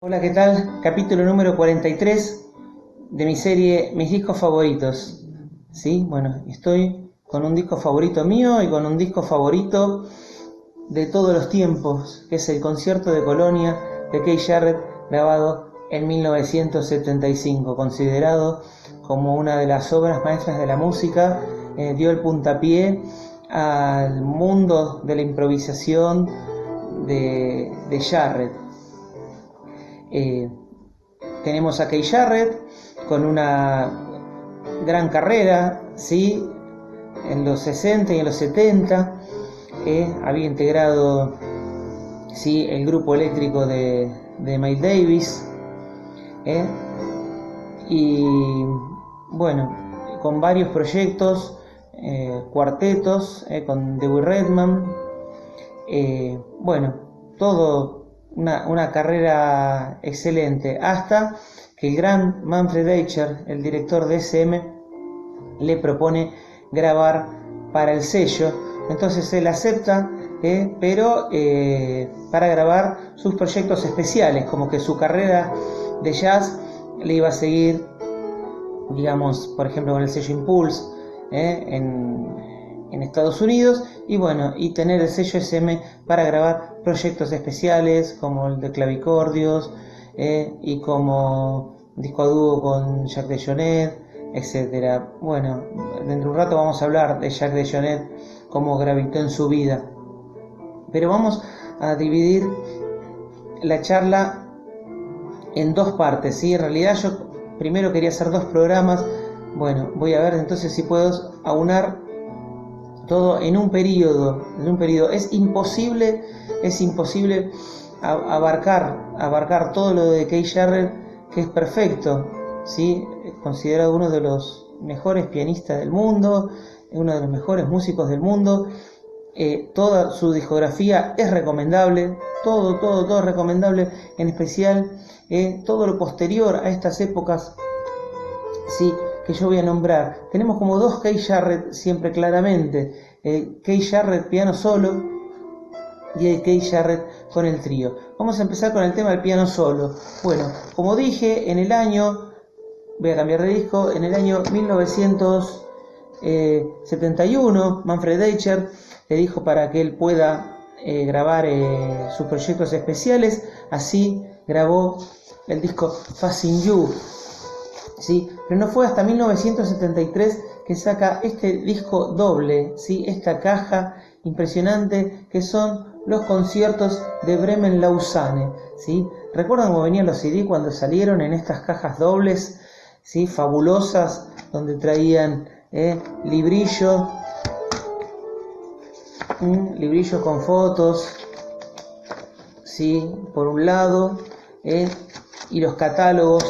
Hola, ¿qué tal? Capítulo número 43 de mi serie Mis discos favoritos. Sí, bueno, estoy con un disco favorito mío y con un disco favorito de todos los tiempos, que es el concierto de Colonia de Keith Jarrett, grabado en 1975, considerado como una de las obras maestras de la música. Dio el puntapié al mundo de la improvisación de Jarrett. Eh, Tenemos a Keith Jarrett con una gran carrera, ¿sí? En los 60 y en los 70 había integrado, ¿sí?, el grupo eléctrico de Miles Davis, ¿eh? Y bueno, con varios proyectos, cuartetos, con Dewey Redman, bueno, todo una carrera excelente, hasta que el gran Manfred Eicher, el director de SM, le propone grabar para el sello. Entonces él acepta, pero para grabar sus proyectos especiales, como que su carrera de jazz le iba a seguir, digamos, por ejemplo, con el sello Impulse en Estados Unidos, y bueno, y tener el sello SM para grabar proyectos especiales como el de Clavicordios, y como disco a dúo con Jacques DeJohnette, etcétera. Bueno, dentro de un rato vamos a hablar de Jacques DeJohnette, cómo gravitó en su vida, pero vamos a dividir la charla en dos partes, ¿sí? En realidad yo primero quería hacer dos programas. Bueno, voy a ver entonces si puedo aunar todo en un periodo. Es imposible abarcar todo lo de Keith Jarrett, que es perfecto, ¿sí? Considerado uno de los mejores pianistas del mundo, uno de los mejores músicos del mundo. Toda su discografía es recomendable, todo es recomendable, en especial todo lo posterior a estas épocas, sí, que yo voy a nombrar. Tenemos como dos Keith Jarrett siempre claramente, Keith Jarrett piano solo y el Keith Jarrett con el trío. Vamos a empezar con el tema del piano solo. Bueno, como dije, voy a cambiar de disco, en el año 1971, Manfred Eicher le dijo para que él pueda grabar sus proyectos especiales. Así grabó el disco Fasten You, ¿sí? Pero no fue hasta 1973 que saca este disco doble, ¿sí? Esta caja impresionante que son los conciertos de Bremen-Lausanne, ¿sí? ¿Recuerdan cómo venían los CD cuando salieron en estas cajas dobles, ¿sí? Fabulosas, donde traían librillos con fotos, ¿sí?, por un lado, y los catálogos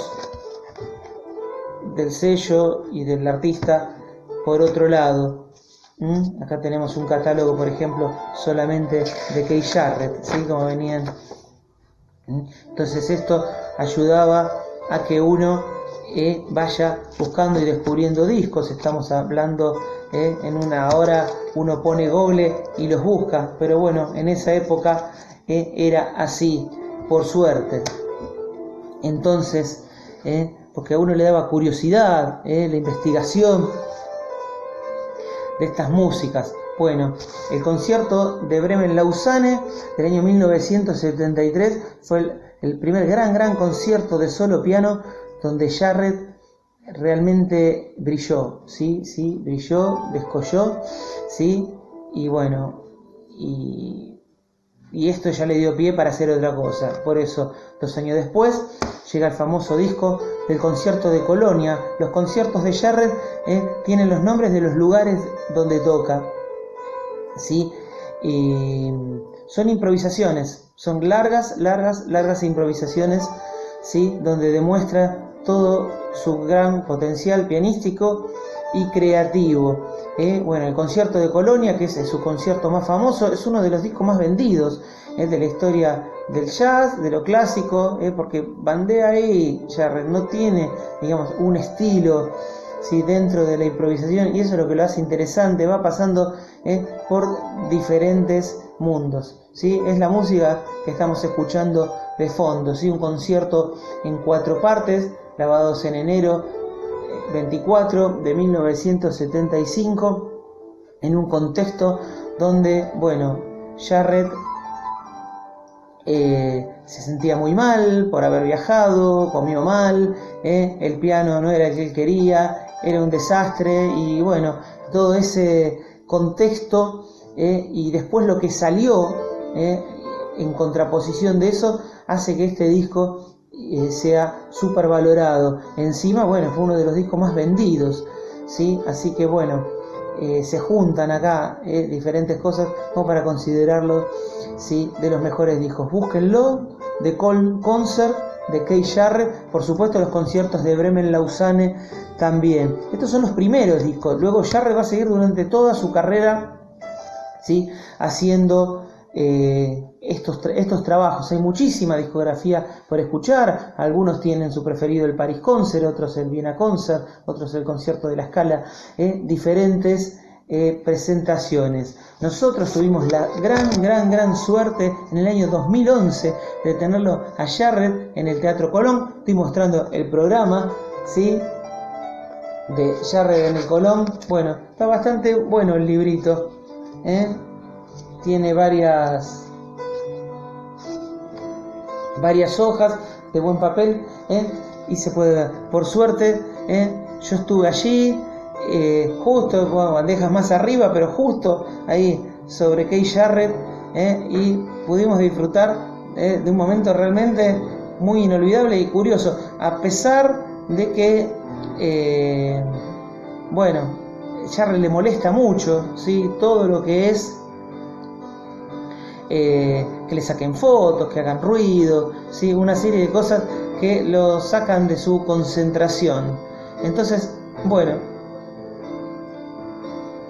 del sello y del artista por otro lado. Acá tenemos un catálogo, por ejemplo, solamente de Keith Jarrett, ¿sí?, como venían. Entonces esto ayudaba a que uno vaya buscando y descubriendo discos. Estamos hablando en una hora, uno pone Google y los busca, pero bueno, en esa época era así, por suerte. Entonces, porque a uno le daba curiosidad la investigación de estas músicas. Bueno, el concierto de Bremen-Lausanne del año 1973 fue el primer gran concierto de solo piano donde Jarrett realmente brilló, ¿sí? Brilló, descolló, ¿sí? Y bueno, y esto ya le dio pie para hacer otra cosa. Por eso, 2 años después, llega el famoso disco del concierto de Colonia. Los conciertos de Jarrett tienen los nombres de los lugares donde toca, ¿sí? Y son improvisaciones, son largas improvisaciones, ¿sí?, donde demuestra todo su gran potencial pianístico y creativo. Bueno, el concierto de Colonia, que es su concierto más famoso, es uno de los discos más vendidos de la historia del jazz, de lo clásico, porque bandea ahí, Jarrett no tiene, digamos, un estilo ¿sí? Dentro de la improvisación, y eso es lo que lo hace interesante, va pasando por diferentes mundos, ¿sí? Es la música que estamos escuchando de fondo, ¿sí? Un concierto en 4 partes, grabados en enero 24 de 1975, en un contexto donde, bueno, Jarrett se sentía muy mal por haber viajado, comió mal, el piano no era el que él quería, era un desastre, y bueno, todo ese contexto y después lo que salió en contraposición de eso hace que este disco sea súper valorado. Encima, bueno, fue uno de los discos más vendidos, ¿sí? Así que bueno, se juntan acá diferentes cosas como para considerarlo, ¿sí?, de los mejores discos. Búsquenlo, The Cold Concert de Keith Jarrett, por supuesto los conciertos de Bremen Lausanne también. Estos son los primeros discos. Luego Jarrett va a seguir durante toda su carrera, ¿sí?, haciendo estos trabajos. Hay muchísima discografía por escuchar. Algunos tienen su preferido el Paris Concert, otros el Viena Concert, otros el concierto de la Scala, diferentes presentaciones. Nosotros tuvimos la gran suerte en el año 2011 de tenerlo a Jarrett en el Teatro Colón. Estoy mostrando el programa, ¿sí?, de Jarrett en el Colón. Bueno, está bastante bueno el librito, tiene varias hojas de buen papel, y se puede ver. Por suerte, yo estuve allí, justo, bueno, bandejas más arriba, pero justo ahí sobre Keith Jarrett, y pudimos disfrutar de un momento realmente muy inolvidable y curioso, a pesar de que, bueno, Jarrett le molesta mucho, ¿sí?, todo lo que es que le saquen fotos, que hagan ruido, ¿sí?, una serie de cosas que lo sacan de su concentración. Entonces, bueno,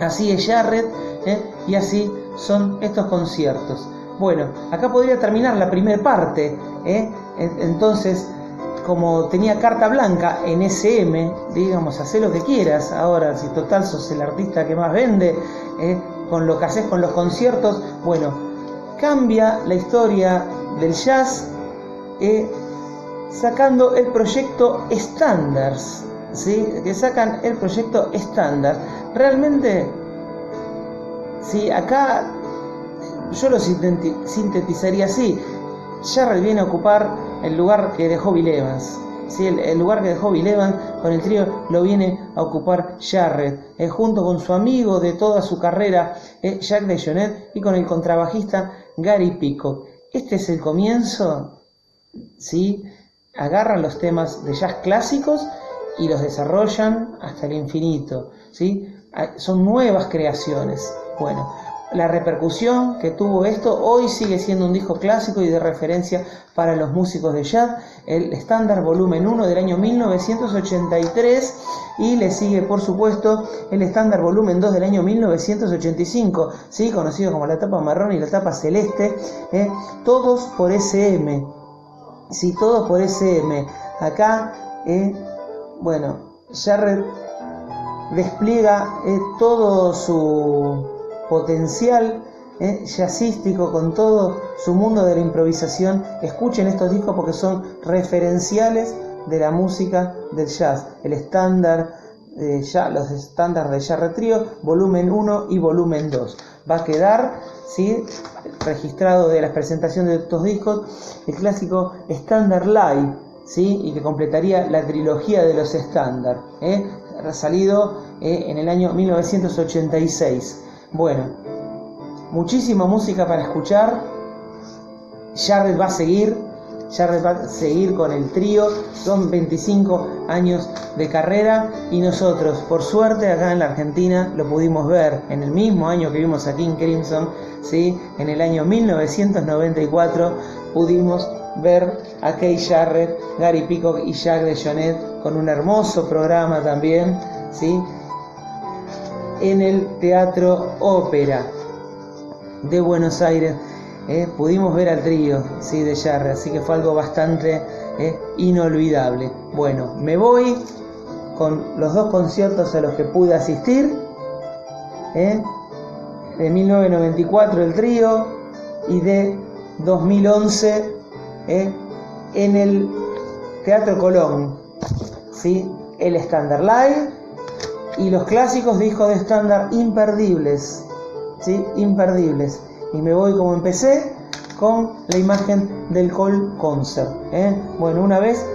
así es Jarrett, y así son estos conciertos. Bueno, acá podría terminar la primera parte, entonces, como tenía carta blanca en SM, digamos, hacé lo que quieras ahora, si total sos el artista que más vende, con lo que haces con los conciertos. Bueno, cambia la historia del jazz sacando el proyecto Standards, ¿sí?, que sacan el proyecto Standards. Realmente, sí, acá yo lo sintetizaría así: Jarrett viene a ocupar el lugar que dejó Bill Evans, ¿sí? El lugar que dejó Bill Evans con el trío lo viene a ocupar Jarrett, junto con su amigo de toda su carrera, Jack DeJohnette, y con el contrabajista Gary Peacock. Este es el comienzo, ¿sí? Agarran los temas de jazz clásicos y los desarrollan hasta el infinito, ¿sí? Son nuevas creaciones. Bueno, la repercusión que tuvo esto hoy sigue siendo un disco clásico y de referencia para los músicos de jazz. El Standard Volumen 1 del año 1983, y le sigue por supuesto el Standard Volumen 2 del año 1985, ¿sí?, conocido como la tapa marrón y la tapa celeste, todos por SM, ¿sí?, todos por SM. Acá, bueno, Jarrett despliega todo su potencial jazzístico, con todo su mundo de la improvisación. Escuchen estos discos porque son referenciales de la música del jazz. El estándar, los estándares de Jarrett Trio, volumen 1 y volumen 2. Va a quedar, ¿sí?, registrado de la presentación de estos discos el clásico Standard Live, ¿sí?, y que completaría la trilogía de los estándar, salido en el año 1986. Bueno, muchísima música para escuchar. Jarrett va a seguir con el trío. Son 25 años de carrera, y nosotros, por suerte, acá en la Argentina lo pudimos ver en el mismo año que vimos a King Crimson, ¿sí? En el año 1994 pudimos ver a Keith Jarrett, Gary Peacock y Jack DeJohnette con un hermoso programa también, ¿sí?, en el Teatro Ópera de Buenos Aires. Pudimos ver al trío, ¿sí?, de Jarrett, así que fue algo bastante inolvidable. Bueno, me voy con los 2 conciertos a los que pude asistir, de 1994 el trío y de 2011 en el Teatro Colón, ¿sí? El Standard Live y los clásicos discos de Standard imperdibles, ¿sí? Imperdibles. Y me voy como empecé, con la imagen del Cole Concert. Bueno, una vez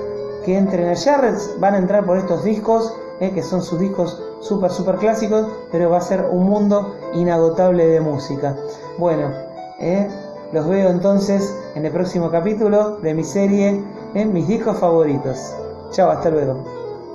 que entren a Jarrett's van a entrar por estos discos, que son sus discos super clásicos, pero va a ser un mundo inagotable de música. Bueno, los veo entonces en el próximo capítulo de mi serie Mis discos favoritos. Chao, hasta luego.